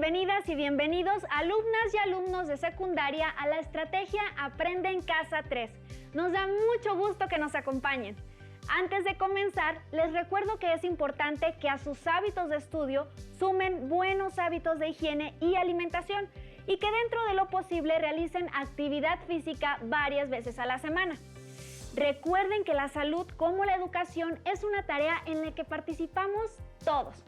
Bienvenidas y bienvenidos alumnas y alumnos de secundaria a la estrategia Aprende en Casa 3. Nos da mucho gusto que nos acompañen. Antes de comenzar, les recuerdo que es importante que a sus hábitos de estudio sumen buenos hábitos de higiene y alimentación y que dentro de lo posible realicen actividad física varias veces a la semana. Recuerden que la salud como la educación es una tarea en la que participamos todos.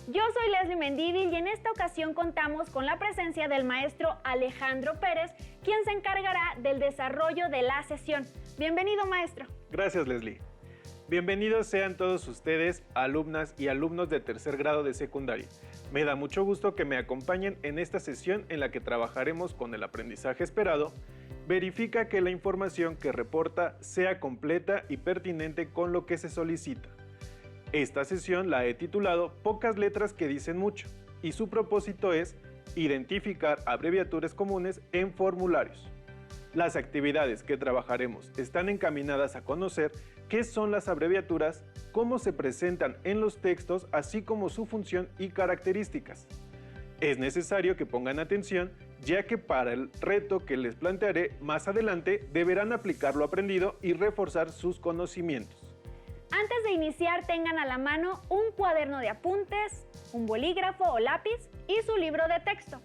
Yo soy Leslie Mendívil y en esta ocasión contamos con la presencia del maestro Alejandro Pérez, quien se encargará del desarrollo de la sesión. Bienvenido, maestro. Gracias, Leslie. Bienvenidos sean todos ustedes, alumnas y alumnos de tercer grado de secundaria. Me da mucho gusto que me acompañen en esta sesión en la que trabajaremos con el aprendizaje esperado. Verifica que la información que reporta sea completa y pertinente con lo que se solicita. Esta sesión la he titulado Pocas letras que dicen mucho y su propósito es identificar abreviaturas comunes en formularios. Las actividades que trabajaremos están encaminadas a conocer qué son las abreviaturas, cómo se presentan en los textos, así como su función y características. Es necesario que pongan atención, ya que para el reto que les plantearé más adelante deberán aplicar lo aprendido y reforzar sus conocimientos. Antes de iniciar, tengan a la mano un cuaderno de apuntes, un bolígrafo o lápiz y su libro de texto.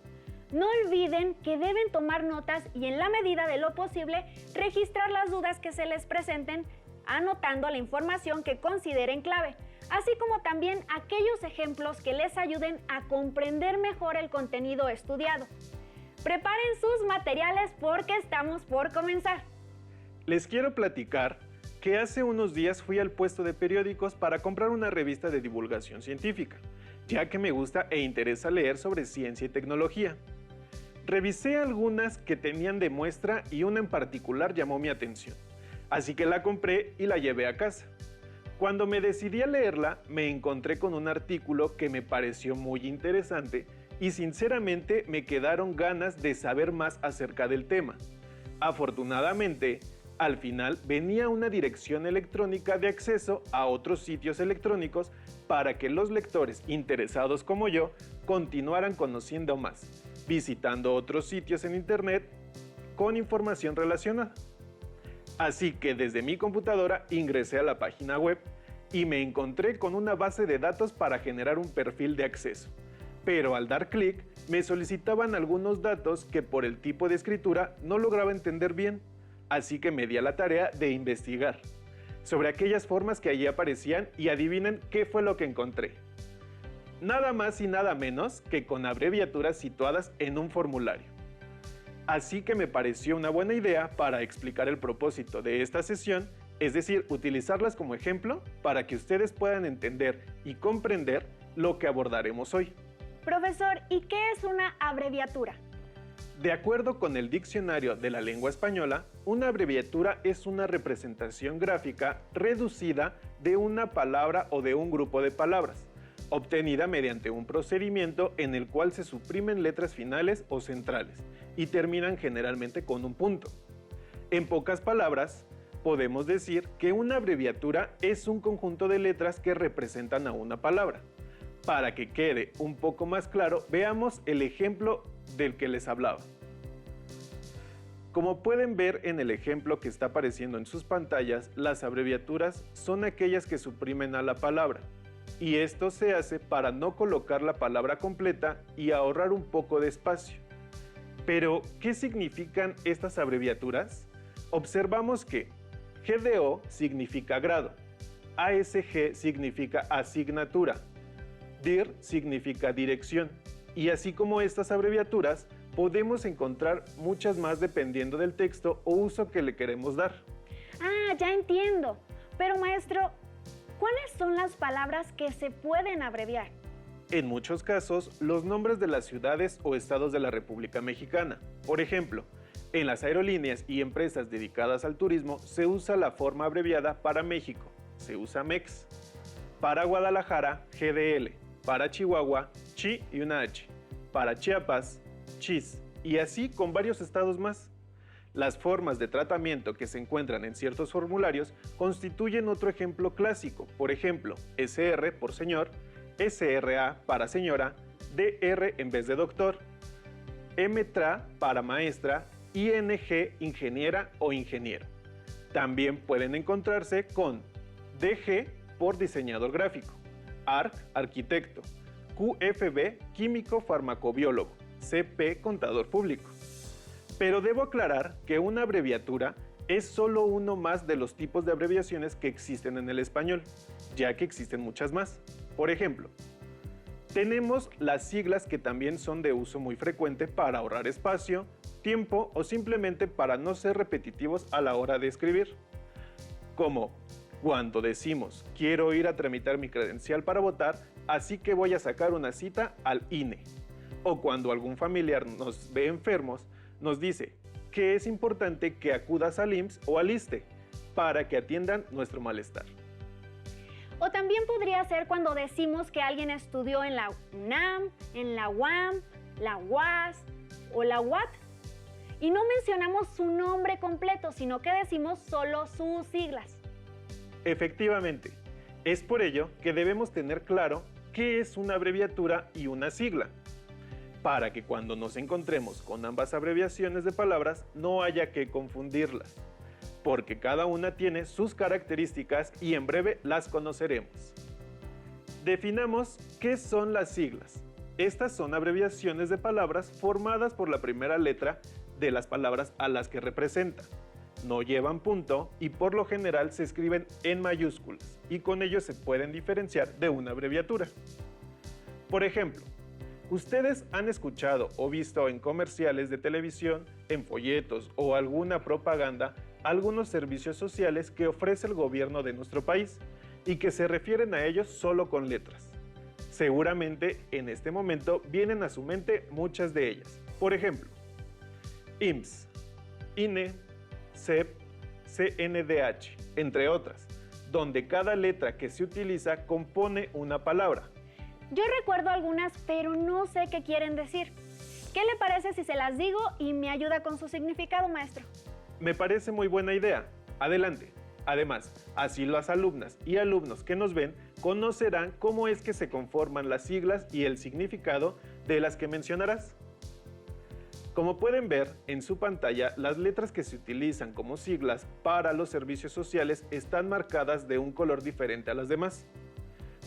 No olviden que deben tomar notas y en la medida de lo posible registrar las dudas que se les presenten, anotando la información que consideren clave, así como también aquellos ejemplos que les ayuden a comprender mejor el contenido estudiado. Preparen sus materiales porque estamos por comenzar. Les quiero platicar que hace unos días fui al puesto de periódicos para comprar una revista de divulgación científica, ya que me gusta e interesa leer sobre ciencia y tecnología. Revisé algunas que tenían de muestra y una en particular llamó mi atención, así que la compré y la llevé a casa. Cuando me decidí a leerla, me encontré con un artículo que me pareció muy interesante y sinceramente me quedaron ganas de saber más acerca del tema. Afortunadamente, al final venía una dirección electrónica de acceso a otros sitios electrónicos para que los lectores interesados como yo continuaran conociendo más, visitando otros sitios en internet con información relacionada. Así que desde mi computadora ingresé a la página web y me encontré con una base de datos para generar un perfil de acceso. Pero al dar clic me solicitaban algunos datos que por el tipo de escritura no lograba entender bien. Así que me di a la tarea de investigar sobre aquellas formas que allí aparecían y adivinen qué fue lo que encontré. Nada más y nada menos que con abreviaturas situadas en un formulario. Así que me pareció una buena idea para explicar el propósito de esta sesión, es decir, utilizarlas como ejemplo para que ustedes puedan entender y comprender lo que abordaremos hoy. Profesor, ¿y qué es una abreviatura? De acuerdo con el Diccionario de la Lengua Española, una abreviatura es una representación gráfica reducida de una palabra o de un grupo de palabras, obtenida mediante un procedimiento en el cual se suprimen letras finales o centrales y terminan generalmente con un punto. En pocas palabras, podemos decir que una abreviatura es un conjunto de letras que representan a una palabra. Para que quede un poco más claro, veamos el ejemplo del que les hablaba. Como pueden ver en el ejemplo que está apareciendo en sus pantallas, las abreviaturas son aquellas que suprimen a la palabra, y esto se hace para no colocar la palabra completa y ahorrar un poco de espacio. Pero, ¿qué significan estas abreviaturas? Observamos que GDO significa grado, ASG significa asignatura, DIR significa dirección, y así como estas abreviaturas, podemos encontrar muchas más dependiendo del texto o uso que le queremos dar. Ah, ya entiendo. Pero maestro, ¿cuáles son las palabras que se pueden abreviar? En muchos casos, los nombres de las ciudades o estados de la República Mexicana. Por ejemplo, en las aerolíneas y empresas dedicadas al turismo se usa la forma abreviada para México, se usa MEX. Para Guadalajara, GDL. Para Chihuahua, CHI y una H. Para Chiapas, CHIS. Y así con varios estados más. Las formas de tratamiento que se encuentran en ciertos formularios constituyen otro ejemplo clásico. Por ejemplo, SR por señor, SRA para señora, DR en vez de doctor, MTRA para maestra, ING ingeniera o ingeniero. También pueden encontrarse con DG por diseñador gráfico, ARC arquitecto, QFB químico farmacobiólogo, CP contador público. Pero debo aclarar que una abreviatura es solo uno más de los tipos de abreviaciones que existen en el español, ya que existen muchas más. Por ejemplo, tenemos las siglas que también son de uso muy frecuente para ahorrar espacio, tiempo o simplemente para no ser repetitivos a la hora de escribir. Como cuando decimos quiero ir a tramitar mi credencial para votar, así que voy a sacar una cita al INE. O cuando algún familiar nos ve enfermos, nos dice que es importante que acudas al IMSS o al ISSSTE para que atiendan nuestro malestar. O también podría ser cuando decimos que alguien estudió en la UNAM, en la UAM, la UAS o la UAT. Y no mencionamos su nombre completo, sino que decimos solo sus siglas. Efectivamente, es por ello que debemos tener claro qué es una abreviatura y una sigla, para que cuando nos encontremos con ambas abreviaciones de palabras no haya que confundirlas, porque cada una tiene sus características y en breve las conoceremos. Definamos qué son las siglas. Estas son abreviaciones de palabras formadas por la primera letra de las palabras a las que representan. No llevan punto y por lo general se escriben en mayúsculas y con ello se pueden diferenciar de una abreviatura. Por ejemplo, ustedes han escuchado o visto en comerciales de televisión, en folletos o alguna propaganda algunos servicios sociales que ofrece el gobierno de nuestro país y que se refieren a ellos solo con letras. Seguramente en este momento vienen a su mente muchas de ellas. Por ejemplo, IMSS, INE, CEP, CNDH, entre otras, donde cada letra que se utiliza compone una palabra. Yo recuerdo algunas, pero no sé qué quieren decir. ¿Qué le parece si se las digo y me ayuda con su significado, maestro? Me parece muy buena idea. Adelante. Además, así las alumnas y alumnos que nos ven conocerán cómo es que se conforman las siglas y el significado de las que mencionarás. Como pueden ver en su pantalla, las letras que se utilizan como siglas para los servicios sociales están marcadas de un color diferente a las demás.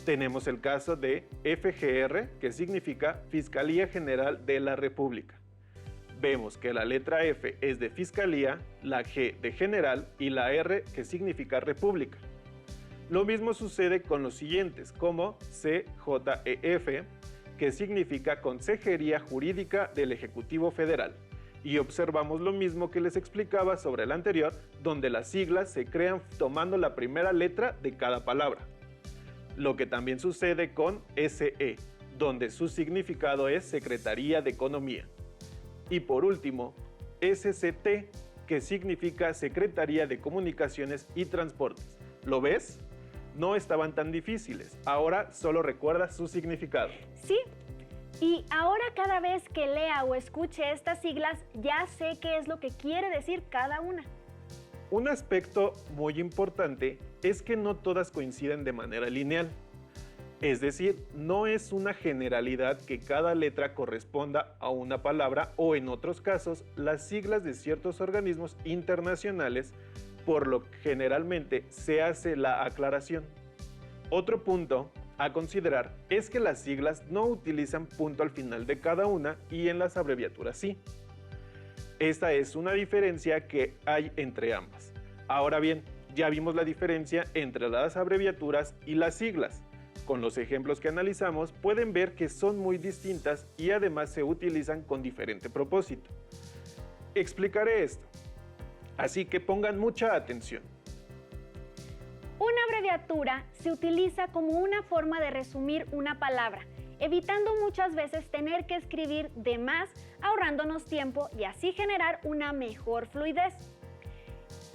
Tenemos el caso de FGR, que significa Fiscalía General de la República. Vemos que la letra F es de Fiscalía, la G de General y la R que significa República. Lo mismo sucede con los siguientes, como CJEF, que significa Consejería Jurídica del Ejecutivo Federal. Y observamos lo mismo que les explicaba sobre el anterior, donde las siglas se crean tomando la primera letra de cada palabra. Lo que también sucede con SE, donde su significado es Secretaría de Economía. Y por último, SCT, que significa Secretaría de Comunicaciones y Transportes. ¿Lo ves? No estaban tan difíciles, ahora solo recuerda su significado. Sí, y ahora cada vez que lea o escuche estas siglas, ya sé qué es lo que quiere decir cada una. Un aspecto muy importante es que no todas coinciden de manera lineal. Es decir, no es una generalidad que cada letra corresponda a una palabra o en otros casos las siglas de ciertos organismos internacionales, por lo que generalmente se hace la aclaración. Otro punto a considerar es que las siglas no utilizan punto al final de cada una y en las abreviaturas sí. Esta es una diferencia que hay entre ambas. Ahora bien, ya vimos la diferencia entre las abreviaturas y las siglas. Con los ejemplos que analizamos pueden ver que son muy distintas y además se utilizan con diferente propósito. Explicaré esto, así que pongan mucha atención. Una abreviatura se utiliza como una forma de resumir una palabra, evitando muchas veces tener que escribir de más, ahorrándonos tiempo y así generar una mejor fluidez.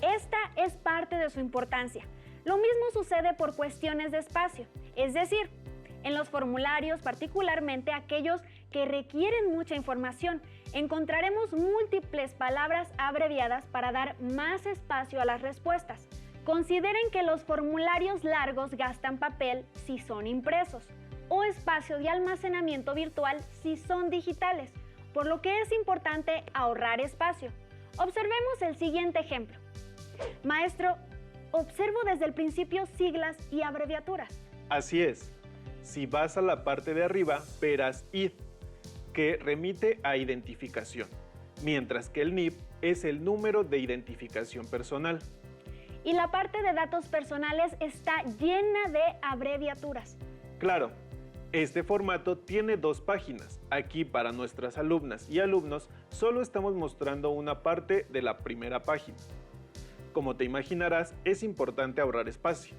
Esta es parte de su importancia. Lo mismo sucede por cuestiones de espacio, es decir, en los formularios, particularmente aquellos que requieren mucha información, encontraremos múltiples palabras abreviadas para dar más espacio a las respuestas. Consideren que los formularios largos gastan papel si son impresos. o espacio de almacenamiento virtual si son digitales, por lo que es importante ahorrar espacio. Observemos el siguiente ejemplo. Maestro, observo desde el principio siglas y abreviaturas. Así es. Si vas a la parte de arriba, verás ID, que remite a identificación, mientras que el NIP es el número de identificación personal. Y la parte de datos personales está llena de abreviaturas. Claro, este formato tiene 2 páginas. Aquí para nuestras alumnas y alumnos solo estamos mostrando una parte de la primera página. Como te imaginarás, es importante ahorrar espacio.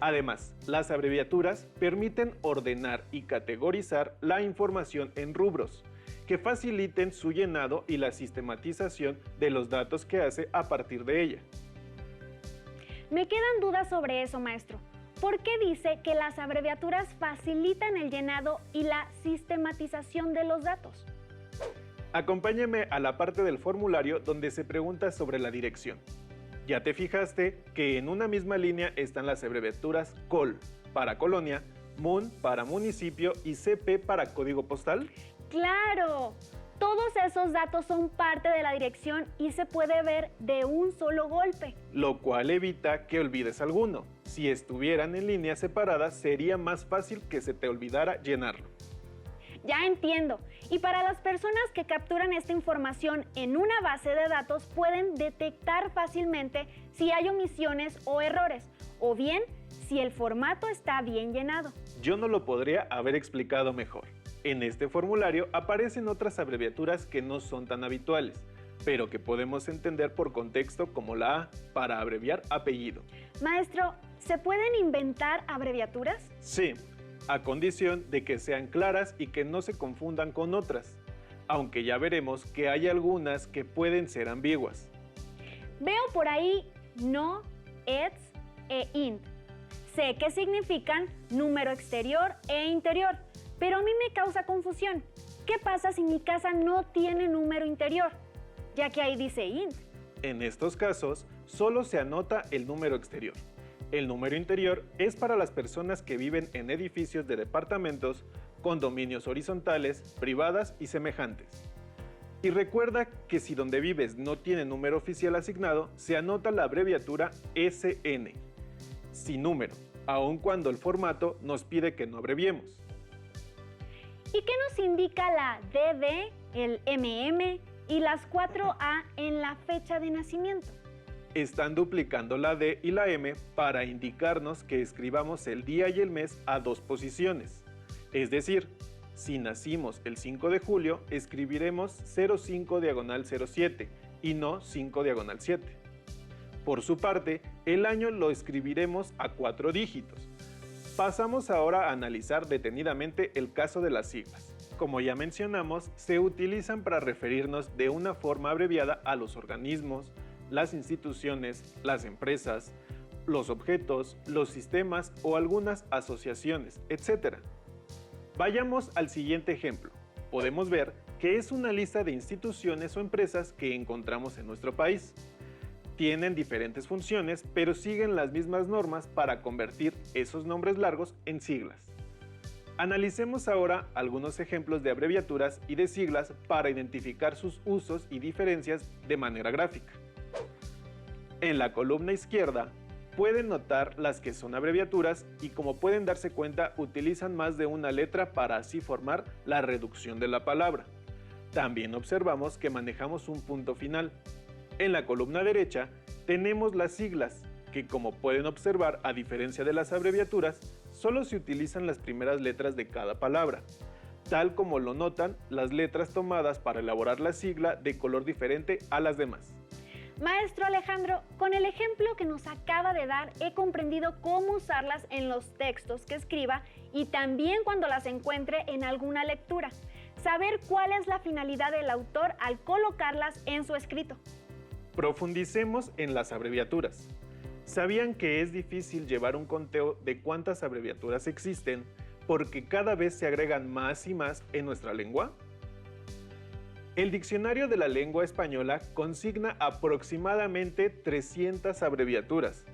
Además, las abreviaturas permiten ordenar y categorizar la información en rubros, que faciliten su llenado y la sistematización de los datos que hace a partir de ella. Me quedan dudas sobre eso, maestro. ¿Por qué dice que las abreviaturas facilitan el llenado y la sistematización de los datos? Acompáñame a la parte del formulario donde se pregunta sobre la dirección. ¿Ya te fijaste que en una misma línea están las abreviaturas COL para colonia, MUN para municipio y CP para código postal? ¡Claro! Todos esos datos son parte de la dirección y se puede ver de un solo golpe. Lo cual evita que olvides alguno. Si estuvieran en líneas separadas, sería más fácil que se te olvidara llenarlo. Ya entiendo. Y para las personas que capturan esta información en una base de datos pueden detectar fácilmente si hay omisiones o errores, o bien si el formato está bien llenado. Yo no lo podría haber explicado mejor. En este formulario aparecen otras abreviaturas que no son tan habituales, pero que podemos entender por contexto como la A para abreviar apellido. Maestro, ¿se pueden inventar abreviaturas? Sí, a condición de que sean claras y que no se confundan con otras, aunque ya veremos que hay algunas que pueden ser ambiguas. Veo por ahí no, ets e int. Sé que significan número exterior e interior, pero a mí me causa confusión. ¿Qué pasa si mi casa no tiene número interior? Ya que ahí dice int. En estos casos, solo se anota el número exterior. El número interior es para las personas que viven en edificios de departamentos, condominios horizontales, privadas y semejantes. Y recuerda que si donde vives no tiene número oficial asignado, se anota la abreviatura SN, sin número, aun cuando el formato nos pide que no abreviemos. ¿Y qué nos indica la DD, el MM y las 4A en la fecha de nacimiento? Están duplicando la D y la M para indicarnos que escribamos el día y el mes a 2 posiciones. Es decir, si nacimos el 5 de julio, escribiremos 05/07 y no 5/7. Por su parte, el año lo escribiremos a 4 dígitos. Pasamos ahora a analizar detenidamente el caso de las siglas. Como ya mencionamos, se utilizan para referirnos de una forma abreviada a los organismos, las instituciones, las empresas, los objetos, los sistemas o algunas asociaciones, etc. Vayamos al siguiente ejemplo. Podemos ver que es una lista de instituciones o empresas que encontramos en nuestro país. Tienen diferentes funciones, pero siguen las mismas normas para convertir esos nombres largos en siglas. Analicemos ahora algunos ejemplos de abreviaturas y de siglas para identificar sus usos y diferencias de manera gráfica. En la columna izquierda pueden notar las que son abreviaturas y, como pueden darse cuenta, utilizan más de una letra para así formar la reducción de la palabra. También observamos que manejamos un punto final. En la columna derecha tenemos las siglas, que, como pueden observar, a diferencia de las abreviaturas, solo se utilizan las primeras letras de cada palabra, tal como lo notan las letras tomadas para elaborar la sigla de color diferente a las demás. Maestro Alejandro, con el ejemplo que nos acaba de dar, he comprendido cómo usarlas en los textos que escriba y también cuando las encuentre en alguna lectura. Saber cuál es la finalidad del autor al colocarlas en su escrito. Profundicemos en las abreviaturas. ¿Sabían que es difícil llevar un conteo de cuántas abreviaturas existen porque cada vez se agregan más y más en nuestra lengua? El Diccionario de la Lengua Española consigna aproximadamente 300 abreviaturas.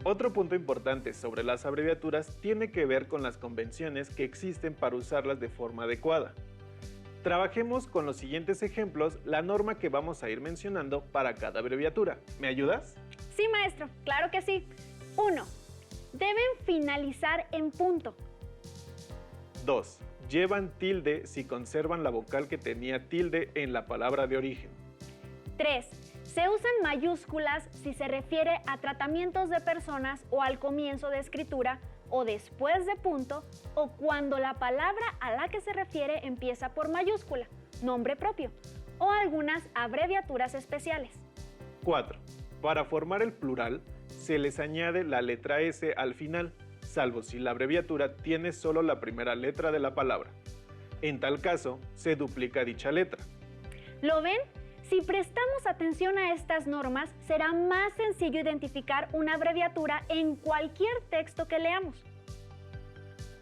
Otro punto importante sobre las abreviaturas tiene que ver con las convenciones que existen para usarlas de forma adecuada. Trabajemos con los siguientes ejemplos la norma que vamos a ir mencionando para cada abreviatura. ¿Me ayudas? Sí, maestro, claro que sí. 1. Deben finalizar en punto. 2. Llevan tilde si conservan la vocal que tenía tilde en la palabra de origen. 3. Se usan mayúsculas si se refiere a tratamientos de personas o al comienzo de escritura o después de punto o cuando la palabra a la que se refiere empieza por mayúscula, nombre propio, o algunas abreviaturas especiales. 4. Para formar el plural, se les añade la letra S al final, salvo si la abreviatura tiene solo la primera letra de la palabra. En tal caso, se duplica dicha letra. ¿Lo ven? Si prestamos atención a estas normas, será más sencillo identificar una abreviatura en cualquier texto que leamos.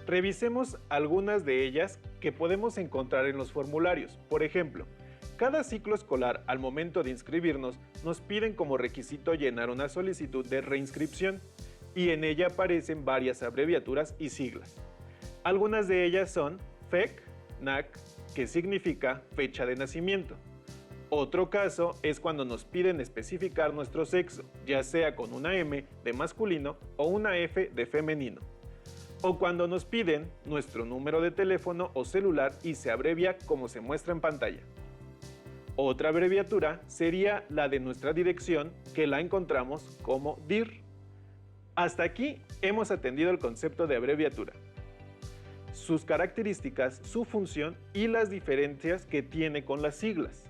Revisemos algunas de ellas que podemos encontrar en los formularios. Por ejemplo, cada ciclo escolar al momento de inscribirnos nos piden como requisito llenar una solicitud de reinscripción y en ella aparecen varias abreviaturas y siglas. Algunas de ellas son FEC, NAC, que significa fecha de nacimiento. Otro caso es cuando nos piden especificar nuestro sexo, ya sea con una M de masculino o una F de femenino. O cuando nos piden nuestro número de teléfono o celular y se abrevia como se muestra en pantalla. Otra abreviatura sería la de nuestra dirección, que la encontramos como DIR. Hasta aquí hemos atendido el concepto de abreviatura, sus características, su función y las diferencias que tiene con las siglas.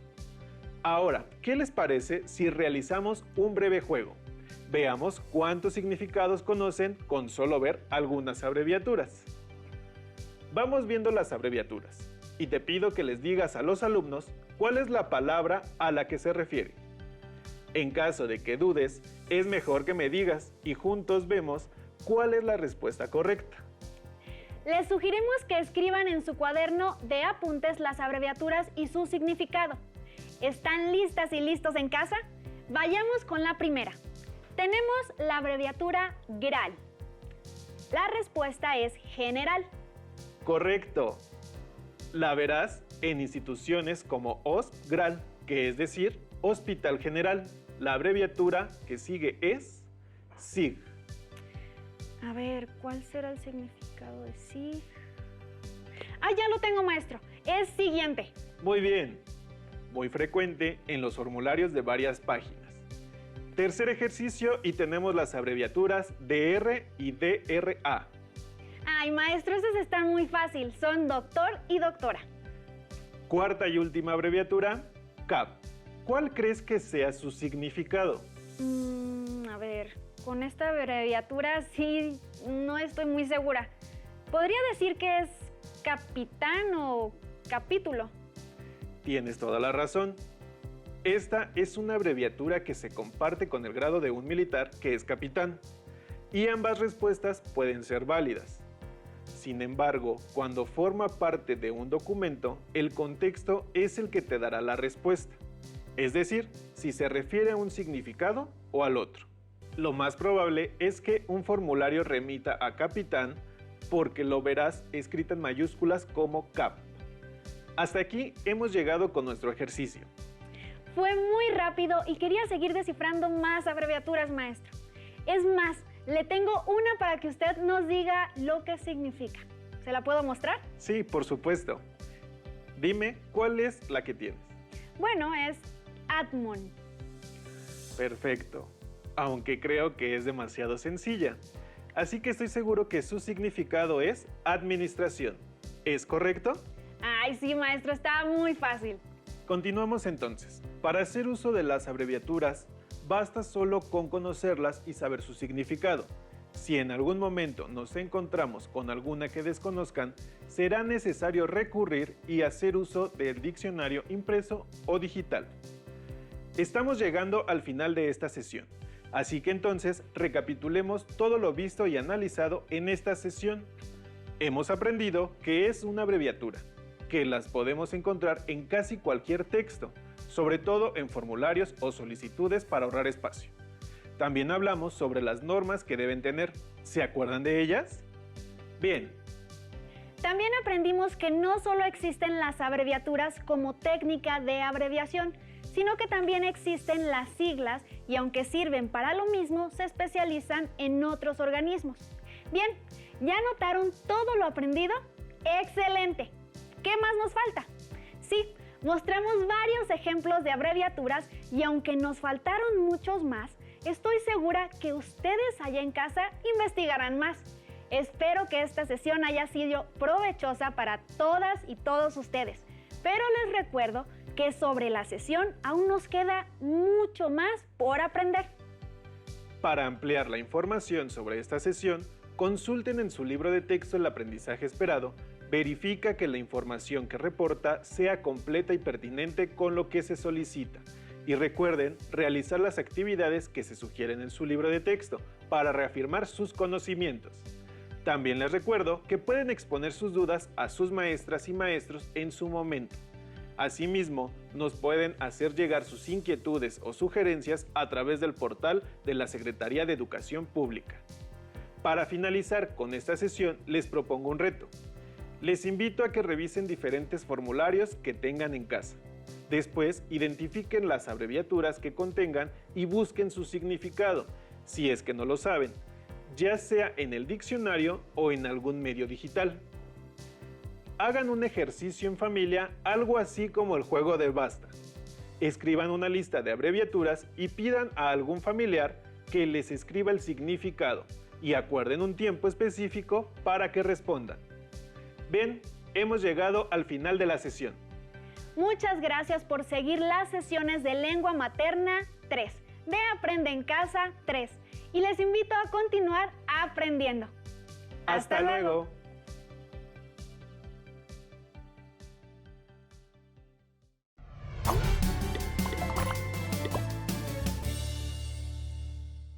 Ahora, ¿qué les parece si realizamos un breve juego? Veamos cuántos significados conocen con solo ver algunas abreviaturas. Vamos viendo las abreviaturas y te pido que les digas a los alumnos cuál es la palabra a la que se refiere. En caso de que dudes, es mejor que me digas y juntos vemos cuál es la respuesta correcta. Les sugerimos que escriban en su cuaderno de apuntes las abreviaturas y su significado. ¿Están listas y listos en casa? Vayamos con la primera. Tenemos la abreviatura GRAL. La respuesta es general. Correcto. La verás en instituciones como OSP-GRAL, que es decir, Hospital General. La abreviatura que sigue es SIG. A ver, ¿cuál será el significado de SIG? Ah, ya lo tengo, maestro. Es siguiente. Muy bien. Muy frecuente en los formularios de varias páginas. Tercer ejercicio y tenemos las abreviaturas DR y DRA. Ay, maestro, esas están muy fácil. Son doctor y doctora. Cuarta y última abreviatura, CAP. ¿Cuál crees que sea su significado? A ver, con esta abreviatura sí no estoy muy segura. Podría decir que es capitán o capítulo. Tienes toda la razón. Esta es una abreviatura que se comparte con el grado de un militar que es capitán, y ambas respuestas pueden ser válidas. Sin embargo, cuando forma parte de un documento, el contexto es el que te dará la respuesta, es decir, si se refiere a un significado o al otro. Lo más probable es que un formulario remita a capitán porque lo verás escrito en mayúsculas como CAP. Hasta aquí hemos llegado con nuestro ejercicio. Fue muy rápido y quería seguir descifrando más abreviaturas, maestro. Es más, le tengo una para que usted nos diga lo que significa. ¿Se la puedo mostrar? Sí, por supuesto. Dime, ¿cuál es la que tienes? Bueno, es Admon. Perfecto, aunque creo que es demasiado sencilla. Así que estoy seguro que su significado es administración. ¿Es correcto? Ay, sí, maestro, está muy fácil. Continuamos entonces. Para hacer uso de las abreviaturas, basta solo con conocerlas y saber su significado. Si en algún momento nos encontramos con alguna que desconozcan, será necesario recurrir y hacer uso del diccionario impreso o digital. Estamos llegando al final de esta sesión, así que entonces recapitulemos todo lo visto y analizado en esta sesión. Hemos aprendido qué es una abreviatura, que las podemos encontrar en casi cualquier texto, sobre todo en formularios o solicitudes para ahorrar espacio. También hablamos sobre las normas que deben tener. ¿Se acuerdan de ellas? Bien. También aprendimos que no solo existen las abreviaturas como técnica de abreviación, sino que también existen las siglas y aunque sirven para lo mismo, se especializan en otros organismos. Bien, ¿ya notaron todo lo aprendido? ¡Excelente! ¿Qué más nos falta? Sí, mostramos varios ejemplos de abreviaturas y aunque nos faltaron muchos más, estoy segura que ustedes allá en casa investigarán más. Espero que esta sesión haya sido provechosa para todas y todos ustedes, pero les recuerdo que sobre la sesión aún nos queda mucho más por aprender. Para ampliar la información sobre esta sesión, consulten en su libro de texto El aprendizaje esperado, verifica que la información que reporta sea completa y pertinente con lo que se solicita. Y recuerden realizar las actividades que se sugieren en su libro de texto para reafirmar sus conocimientos. También les recuerdo que pueden exponer sus dudas a sus maestras y maestros en su momento. Asimismo, nos pueden hacer llegar sus inquietudes o sugerencias a través del portal de la Secretaría de Educación Pública. Para finalizar con esta sesión, les propongo un reto. Les invito a que revisen diferentes formularios que tengan en casa. Después, identifiquen las abreviaturas que contengan y busquen su significado, si es que no lo saben, ya sea en el diccionario o en algún medio digital. Hagan un ejercicio en familia, algo así como el juego de basta. Escriban una lista de abreviaturas y pidan a algún familiar que les escriba el significado y acuerden un tiempo específico para que respondan. Bien, hemos llegado al final de la sesión. Muchas gracias por seguir las sesiones de Lengua Materna 3, de Aprende en Casa 3, y les invito a continuar aprendiendo. ¡Hasta luego!